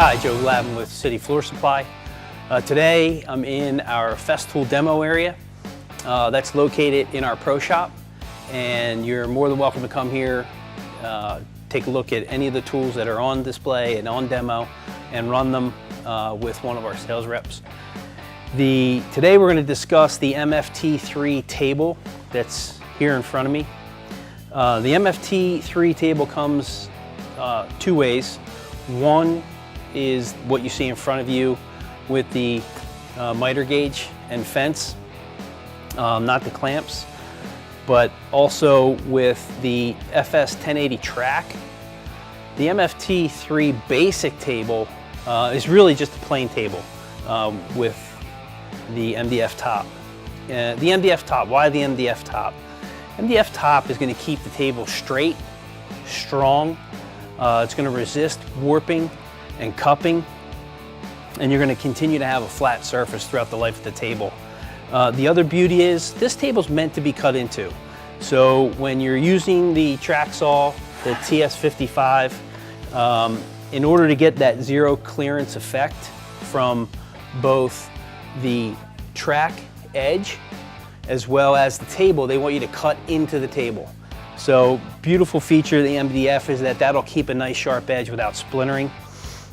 Hi, Joe Lavin with City Floor Supply. Today I'm in our Festool demo area. That's located in our pro shop, and you're more than welcome to come here, take a look at any of the tools that are on display and on demo, and run them with one of our sales reps. Today we're going to discuss the MFT3 table that's here in front of me. The MFT3 table comes two ways. One is what you see in front of you with the miter gauge and fence, not the clamps, but also with the FS 1080 track. The MFT3 basic table is really just a plain table with the MDF top. The MDF top, why the MDF top? MDF top is going to keep the table straight, strong. It's going to resist warping and cupping, and you're going to continue to have a flat surface throughout the life of the table. The other beauty is this table's meant to be cut into. So when you're using the track saw, the TS55, in order to get that zero clearance effect from both the track edge as well as the table, they want you to cut into the table. So beautiful feature of the MDF is that that'll keep a nice sharp edge without splintering.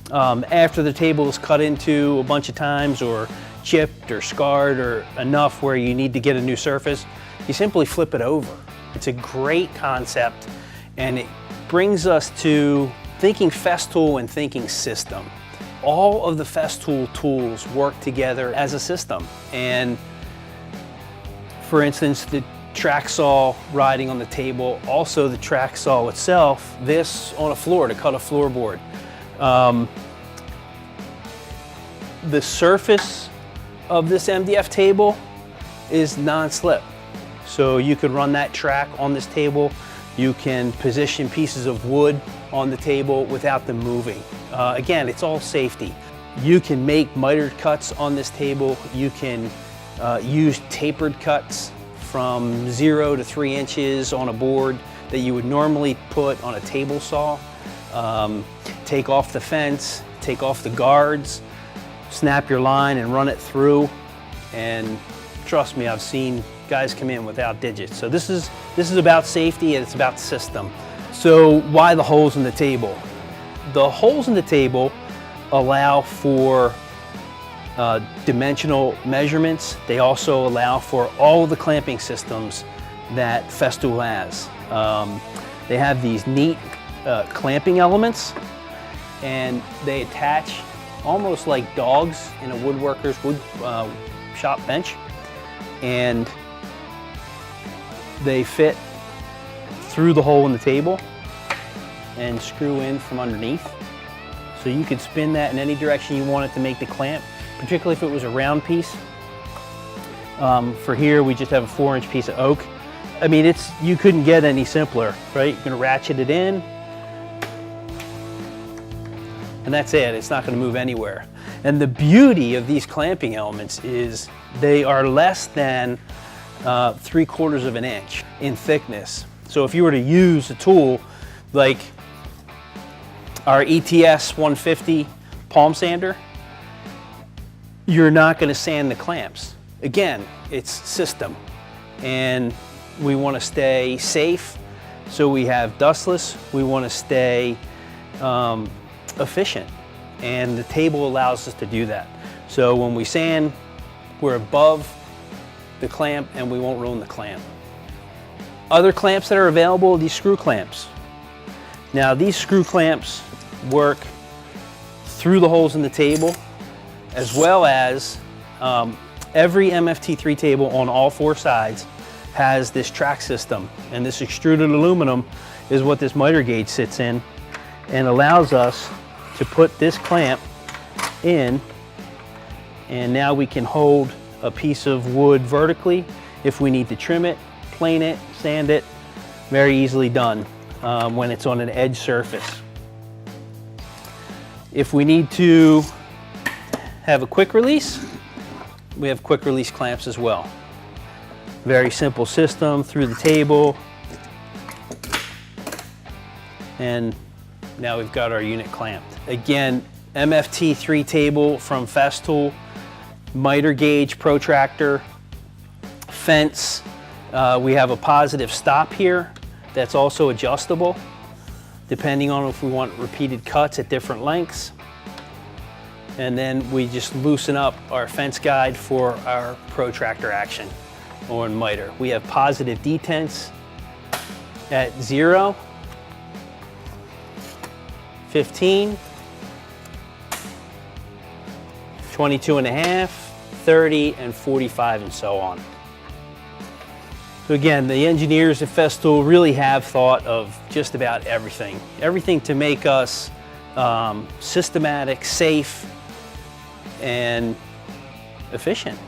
After the table is cut into a bunch of times or chipped or scarred or enough where you need to get a new surface, you simply flip it over. It's a great concept, and it brings us to thinking Festool and thinking system. All of the Festool tools work together as a system, and for instance, the track saw riding on the table, also the track saw itself, this on a floor to cut a floorboard. The surface of this MDF table is non-slip. So you could run that track on this table. You can position pieces of wood on the table without them moving. Again, it's all safety. You can make mitered cuts on this table. You can use tapered cuts from 0 to 3 inches on a board that you would normally put on a table saw. Take off the fence, take off the guards, snap your line and run it through, and trust me, I've seen guys come in without digits. So this is about safety, and it's about system. So why the holes in the table? The holes in the table allow for dimensional measurements. They also allow for all of the clamping systems that Festool has. They have these neat clamping elements, and they attach almost like dogs in a woodworker's wood shop bench, and they fit through the hole in the table and screw in from underneath. So you could spin that in any direction you want it to make the clamp, particularly if it was a round piece. For here, we just have a 4-inch piece of oak. I mean, you couldn't get any simpler, right? You're gonna ratchet it in, and that's it. It's not gonna move anywhere. And the beauty of these clamping elements is they are less than 3/4 of an inch in thickness. So if you were to use a tool like our ETS 150 palm sander, you're not gonna sand the clamps. Again, it's system. And we wanna stay safe, so we have dustless. We wanna stay efficient, and the table allows us to do that. So when we sand, we're above the clamp and we won't ruin the clamp. Other clamps that are available, these screw clamps. Now these screw clamps work through the holes in the table, as well as every MFT3 table on all 4 sides has this track system, and this extruded aluminum is what this miter gauge sits in and allows us to put this clamp in, and now we can hold a piece of wood vertically if we need to trim it, plane it, sand it. Very easily done when it's on an edge surface. If we need to have a quick release, we have quick release clamps as well. Very simple system through the table, and now we've got our unit clamped. Again, MFT 3 table from Festool, miter gauge protractor, fence. We have a positive stop here that's also adjustable depending on if we want repeated cuts at different lengths. And then we just loosen up our fence guide for our protractor action on miter. We have positive detents at 0, 15, 22.5, 30, and 45, and so on. So again, the engineers at Festool really have thought of just about everything. Everything to make us systematic, safe, and efficient.